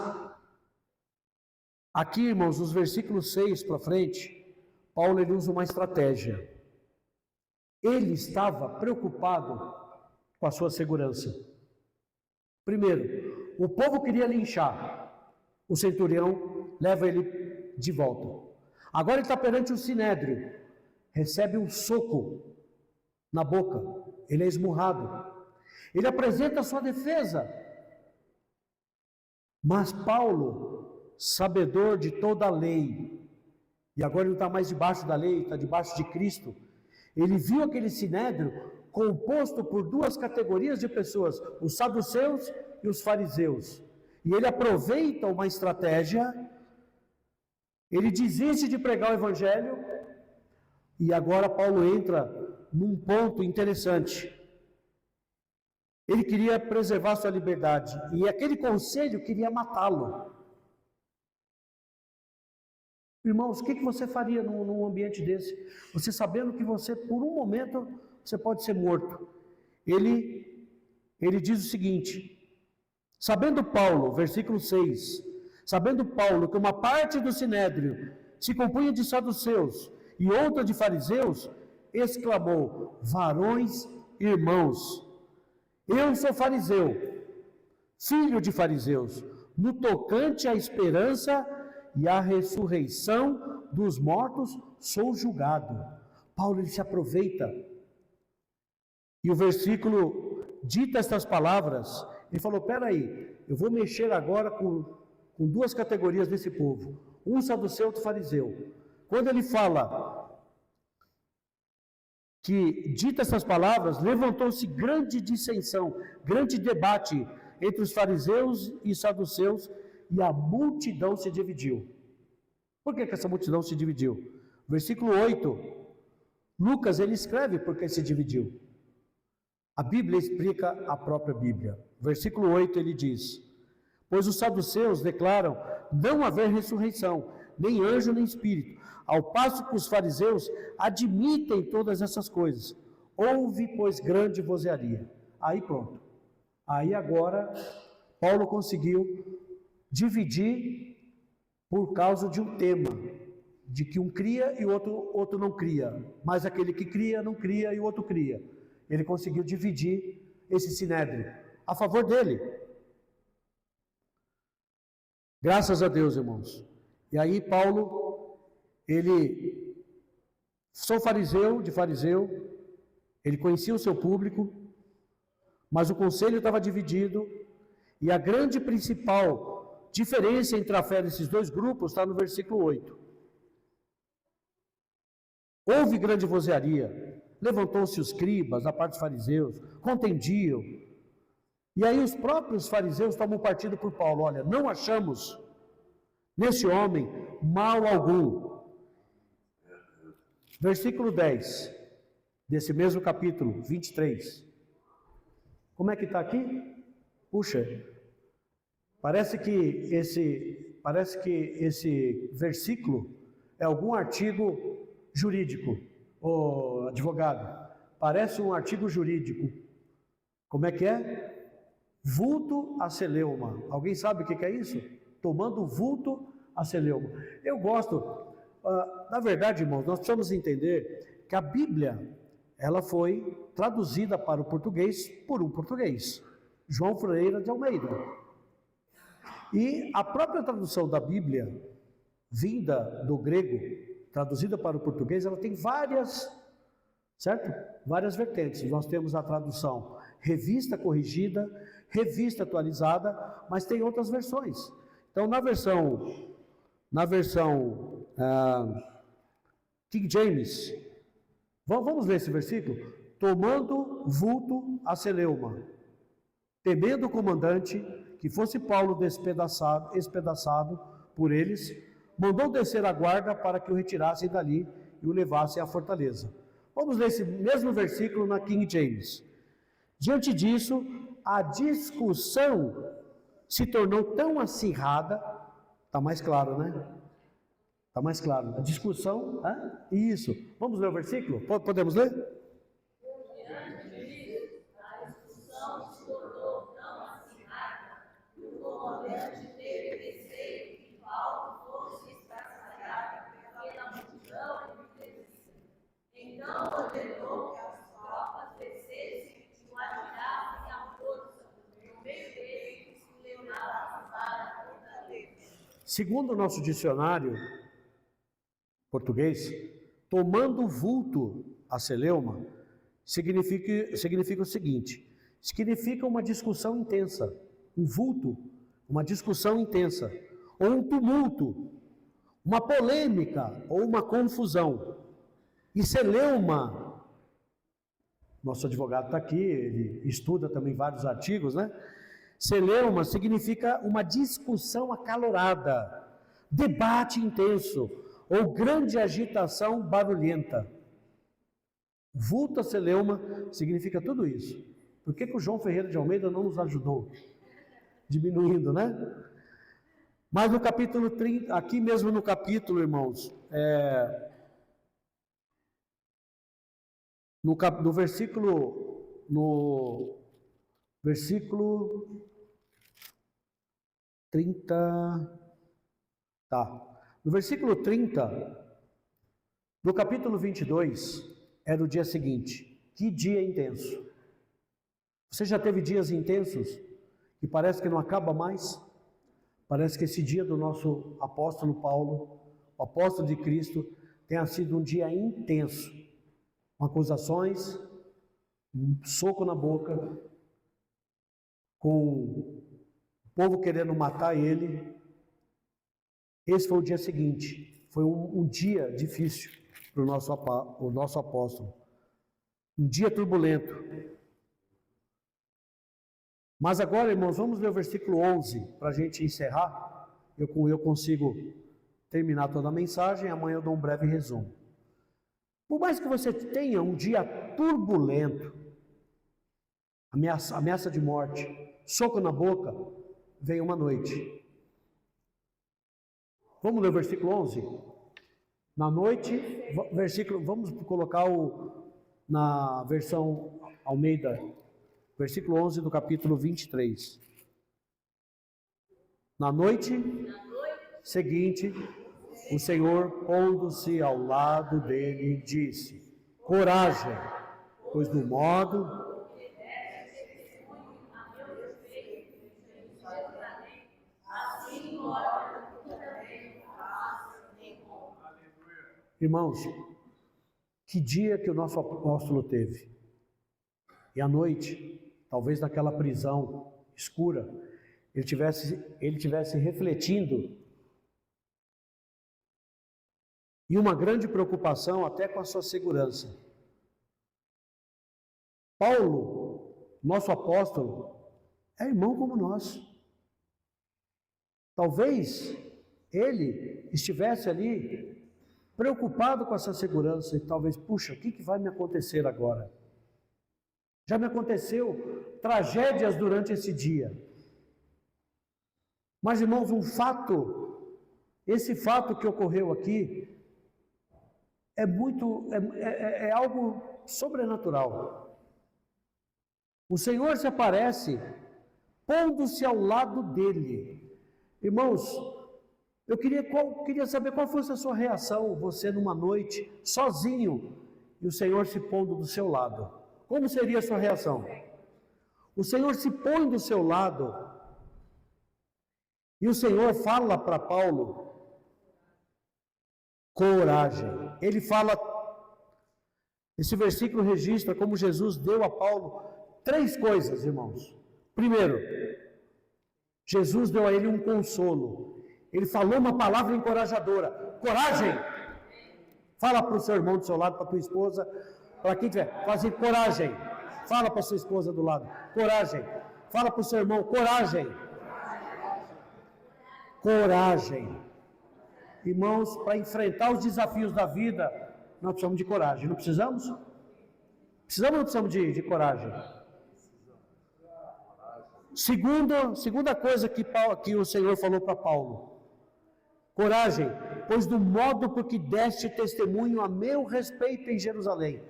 aqui, irmãos, nos versículos 6 para frente, Paulo, ele usa uma estratégia. Ele estava preocupado com a sua segurança. Primeiro, o povo queria linchar. O centurião leva ele de volta. Agora ele está perante o sinédrio. Recebe um soco na boca. Ele é esmurrado. Ele apresenta a sua defesa. Mas Paulo, sabedor de toda a lei, e agora ele não está mais debaixo da lei, está debaixo de Cristo, ele viu aquele sinédrio composto por duas categorias de pessoas, os saduceus e os fariseus. E ele aproveita uma estratégia, ele desiste de pregar o evangelho, e agora Paulo entra num ponto interessante. Ele queria preservar sua liberdade, e aquele conselho queria matá-lo. Irmãos, o que você faria num ambiente desse? Você sabendo que você, por um momento, você pode ser morto. Ele diz o seguinte, sabendo Paulo, versículo 6, sabendo Paulo que uma parte do sinédrio se compunha de saduceus e outra de fariseus, exclamou, varões irmãos, eu sou fariseu, filho de fariseus, no tocante à esperança e à ressurreição dos mortos, sou julgado. Paulo, ele se aproveita. E o versículo dita estas palavras, ele falou, peraí, eu vou mexer agora com duas categorias desse povo, um saduceu e outro fariseu. Quando ele fala que dita essas palavras, levantou-se grande dissensão, grande debate entre os fariseus e saduceus, e a multidão se dividiu. Por que essa multidão se dividiu? Versículo 8, Lucas, ele escreve porque se dividiu. A Bíblia explica a própria Bíblia. Versículo 8, ele diz, pois os saduceus declaram não haver ressurreição, nem anjo, nem espírito, ao passo que os fariseus admitem todas essas coisas. Houve, pois, grande vozearia. Aí pronto. Aí agora, Paulo conseguiu dividir por causa de um tema, de que um cria e o outro não cria, mas aquele que cria não cria e o outro cria. Ele conseguiu dividir esse sinédrio a favor dele. Graças a Deus, irmãos. E aí Paulo, ele, sou fariseu, ele conhecia o seu público, mas o conselho estava dividido, e a grande principal diferença entre a fé desses dois grupos está no versículo 8. Houve grande vozearia, levantou-se os escribas, da parte dos fariseus, contendiam. E aí os próprios fariseus tomam partido por Paulo. Olha, não achamos nesse homem mal algum. Versículo 10, desse mesmo capítulo 23. Como é que está aqui? Puxa, parece que esse versículo é algum artigo jurídico, ô advogado, parece um artigo jurídico. Como é que é? Vulto a celeuma. Alguém sabe o que é isso? Tomando vulto a celeuma. Eu gosto, na verdade, irmãos, nós precisamos entender que a Bíblia, ela foi traduzida para o português por um português, João Ferreira de Almeida. E a própria tradução da Bíblia, vinda do grego, traduzida para o português, ela tem várias, certo? Várias vertentes. Nós temos a tradução revista corrigida, revista atualizada, mas tem outras versões. Então, na versão King James, vamos ler esse versículo? Tomando vulto a celeuma, temendo o comandante que fosse Paulo espedaçado por eles, mandou descer a guarda para que o retirassem dali e o levassem à fortaleza. Vamos ler esse mesmo versículo na King James. Diante disso, a discussão se tornou tão acirrada, está mais claro, né? Está mais claro. A discussão, isso. Vamos ler o versículo? Podemos ler? Segundo o nosso dicionário português, tomando vulto a celeuma, significa o seguinte: significa uma discussão intensa, um vulto, uma discussão intensa, ou um tumulto, uma polêmica ou uma confusão. E celeuma, nosso advogado está aqui, ele estuda também vários artigos, né? Celeuma significa uma discussão acalorada, debate intenso ou grande agitação barulhenta. Vulta celeuma significa tudo isso. Por que o João Ferreira de Almeida não nos ajudou? Diminuindo, né? Mas no capítulo 30, aqui mesmo no capítulo, irmãos, no versículo 30, no versículo 30, do capítulo 22, era o dia seguinte. Que dia intenso! Você já teve dias intensos que parece que não acaba mais? Parece que esse dia do nosso apóstolo Paulo, o apóstolo de Cristo, tenha sido um dia intenso, com acusações, um soco na boca, com o povo querendo matar ele. Esse foi o dia seguinte, foi um dia difícil para o nosso apóstolo, um dia turbulento. Mas agora, irmãos, vamos ler o versículo 11, para a gente encerrar. Eu consigo terminar toda a mensagem, amanhã eu dou um breve resumo. Por mais que você tenha um dia turbulento, ameaça de morte, soco na boca, vem uma noite. Vamos ler o versículo 11? Na noite, vamos colocar na versão Almeida, versículo 11 do capítulo 23. Na noite seguinte, o Senhor, pondo-se ao lado dele, disse: coragem, pois do modo Irmãos, que dia que o nosso apóstolo teve. E à noite, talvez naquela prisão escura, ele tivesse refletindo, e uma grande preocupação até com a sua segurança. Paulo, nosso apóstolo, é irmão como nós. Talvez ele estivesse ali preocupado com essa segurança e talvez, puxa, o que vai me acontecer agora? Já me aconteceu tragédias durante esse dia. Mas, irmãos, esse fato que ocorreu aqui, é algo sobrenatural. O Senhor se aparece, pondo-se ao lado dele. Irmãos, eu queria saber qual fosse a sua reação, você numa noite, sozinho, e o Senhor se pondo do seu lado. Como seria a sua reação? O Senhor se põe do seu lado, e o Senhor fala para Paulo, coragem. Ele fala, esse versículo registra como Jesus deu a Paulo 3 coisas, irmãos. Primeiro, Jesus deu a ele um consolo. Ele falou uma palavra encorajadora. Coragem! Fala para o seu irmão do seu lado, para a tua esposa, para quem tiver. Fala assim, coragem. Fala para a sua esposa do lado. Coragem. Fala para o seu irmão, coragem. Coragem. Irmãos, para enfrentar os desafios da vida, nós precisamos de coragem. Não precisamos? Precisamos ou não precisamos de coragem? Segunda coisa que o Senhor falou para Paulo: coragem, pois do modo por que deste testemunho a meu respeito em Jerusalém.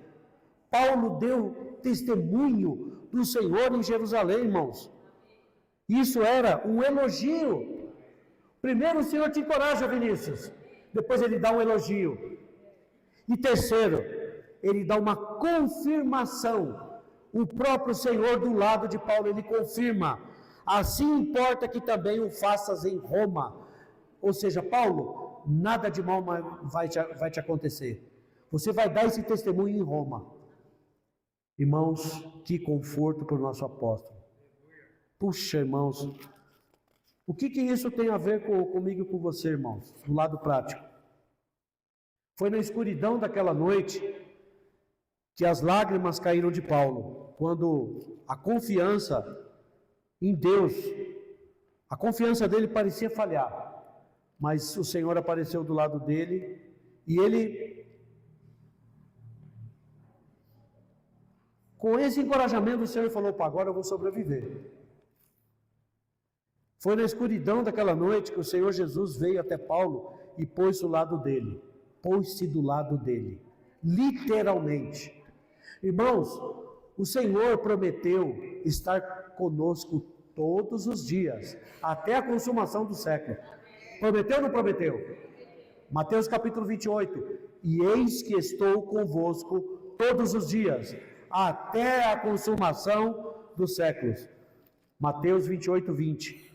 Paulo deu testemunho do Senhor em Jerusalém, irmãos. Isso era um elogio. Primeiro o Senhor te encoraja, Vinícius. Depois ele dá um elogio. E terceiro, ele dá uma confirmação. O próprio Senhor do lado de Paulo, ele confirma: assim importa que também o faças em Roma. Ou seja, Paulo, nada de mal vai te acontecer. Você vai dar esse testemunho em Roma. Irmãos, que conforto para o nosso apóstolo. Puxa, irmãos, o que isso tem a ver comigo e com você, irmãos? Do lado prático. Foi na escuridão daquela noite que as lágrimas caíram de Paulo, quando a confiança em Deus, a confiança dele parecia falhar, mas o Senhor apareceu do lado dele e ele, com esse encorajamento, o Senhor falou: para agora eu vou sobreviver. Foi na escuridão daquela noite que o Senhor Jesus veio até Paulo e pôs-se do lado dele. Pôs-se do lado dele, literalmente. Irmãos, o Senhor prometeu estar conosco todos os dias, até a consumação do século. Prometeu ou não prometeu? Mateus capítulo 28. E eis que estou convosco todos os dias, até a consumação dos séculos. Mateus 28, 20.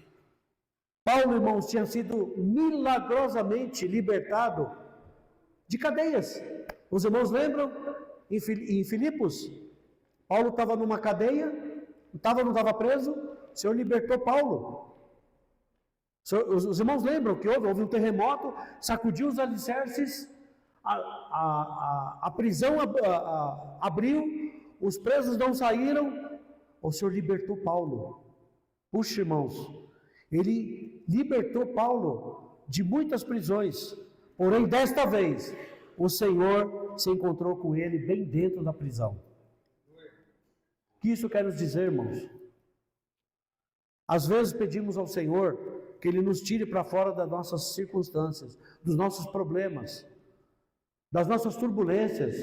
Paulo, irmãos, tinha sido milagrosamente libertado de cadeias. Os irmãos lembram? Em Filipos, Paulo estava numa cadeia, não estava preso, o Senhor libertou Paulo. Os irmãos lembram que houve um terremoto, sacudiu os alicerces, a prisão abriu, os presos não saíram, o Senhor libertou Paulo. Puxa, irmãos, ele libertou Paulo de muitas prisões, porém desta vez o Senhor se encontrou com ele bem dentro da prisão. O que isso quer nos dizer, irmãos? Às vezes pedimos ao Senhor que Ele nos tire para fora das nossas circunstâncias, dos nossos problemas, das nossas turbulências.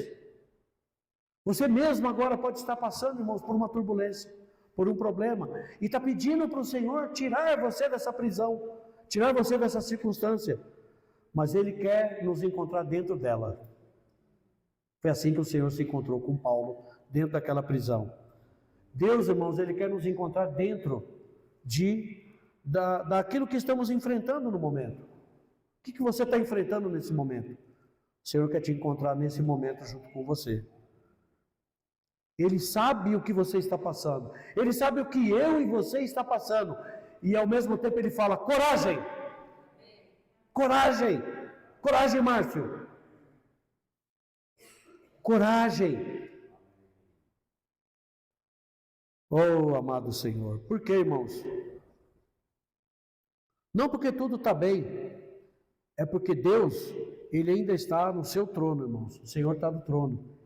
Você mesmo agora pode estar passando, irmãos, por uma turbulência, por um problema, e está pedindo para o Senhor tirar você dessa prisão, tirar você dessa circunstância, mas Ele quer nos encontrar dentro dela. Foi assim que o Senhor se encontrou com Paulo, dentro daquela prisão. Deus, irmãos, Ele quer nos encontrar dentro daquilo que estamos enfrentando no momento. O que você está enfrentando nesse momento? O Senhor quer te encontrar nesse momento junto com você. Ele sabe o que você está passando. Ele sabe o que eu e você está passando. E ao mesmo tempo Ele fala: coragem! Coragem! Coragem, Márcio! Coragem! Oh, amado Senhor. Por quê, irmãos? Não porque tudo está bem. É porque Deus, Ele ainda está no seu trono, irmãos. O Senhor está no trono.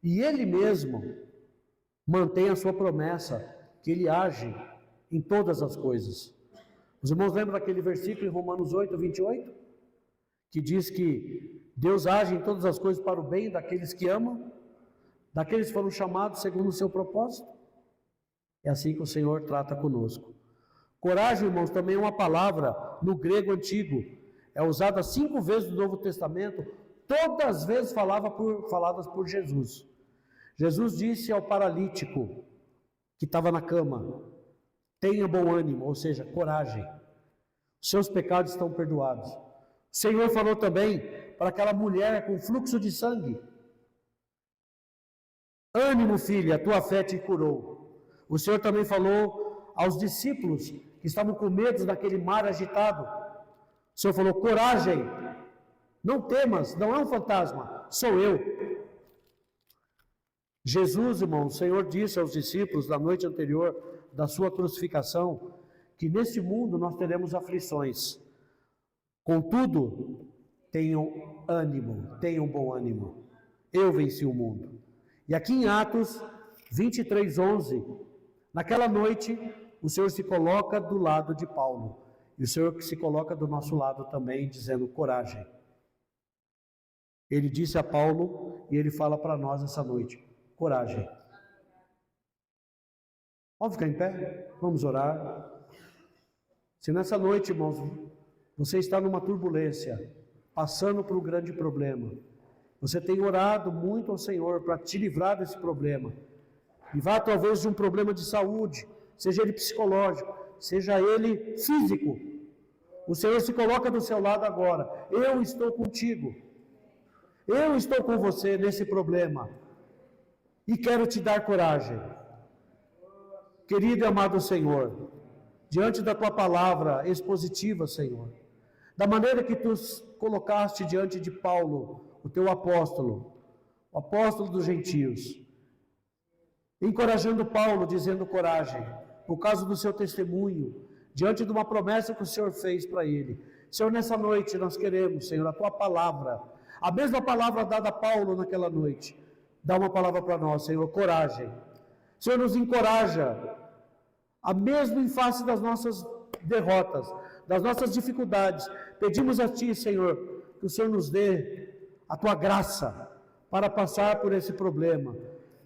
E Ele mesmo mantém a sua promessa, que Ele age em todas as coisas. Os irmãos lembram daquele versículo em Romanos 8, 28? Que diz que Deus age em todas as coisas para o bem daqueles que amam, daqueles que foram chamados segundo o seu propósito. É assim que o Senhor trata conosco. Coragem, irmãos, também é uma palavra no grego antigo. É usada 5 vezes no Novo Testamento, todas as vezes faladas por Jesus. Jesus disse ao paralítico que estava na cama: tenha bom ânimo, ou seja, coragem. Seus pecados estão perdoados. O Senhor falou também para aquela mulher com fluxo de sangue: ânimo, filha, a tua fé te curou. O Senhor também falou aos discípulos que estavam com medo daquele mar agitado. O Senhor falou: coragem, não temas, não é um fantasma, sou eu. Jesus, irmão, o Senhor disse aos discípulos na noite anterior da sua crucificação que neste mundo nós teremos aflições. Contudo, tenham ânimo, tenham bom ânimo. Eu venci o mundo. E aqui em Atos 23:11, naquela noite, o Senhor se coloca do lado de Paulo. E o Senhor que se coloca do nosso lado também, dizendo coragem. Ele disse a Paulo e ele fala para nós essa noite, coragem. Vamos ficar em pé? Vamos orar. Se nessa noite, irmãos, você está numa turbulência, passando por um grande problema, você tem orado muito ao Senhor para te livrar desse problema, livrar talvez de um problema de saúde, seja ele psicológico, seja ele físico, o Senhor se coloca do seu lado agora, eu estou contigo, eu estou com você nesse problema, e quero te dar coragem. Querido e amado Senhor, diante da Tua palavra expositiva, Senhor, da maneira que Tu colocaste diante de Paulo, o Teu apóstolo, o apóstolo dos gentios, encorajando Paulo, dizendo coragem, por causa do seu testemunho, diante de uma promessa que o Senhor fez para ele. Senhor, nessa noite nós queremos, Senhor, a Tua palavra, a mesma palavra dada a Paulo naquela noite, dá uma palavra para nós, Senhor, coragem. Senhor, nos encoraja, a mesmo em face das nossas derrotas, das nossas dificuldades, pedimos a Ti, Senhor, que o Senhor nos dê a Tua graça para passar por esse problema.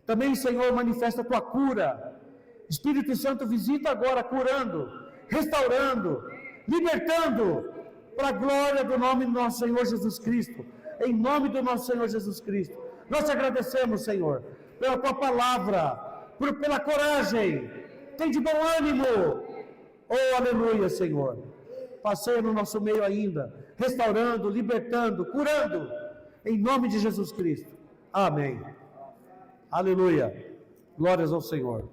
Também, Senhor, manifesta a Tua cura. Espírito Santo, visita agora, curando, restaurando, libertando, para a glória do nome do nosso Senhor Jesus Cristo, em nome do nosso Senhor Jesus Cristo. Nós te agradecemos, Senhor, pela Tua palavra, pela coragem. Tem de bom ânimo, oh aleluia, Senhor, passeia no nosso meio ainda, restaurando, libertando, curando, em nome de Jesus Cristo, amém, aleluia, glórias ao Senhor.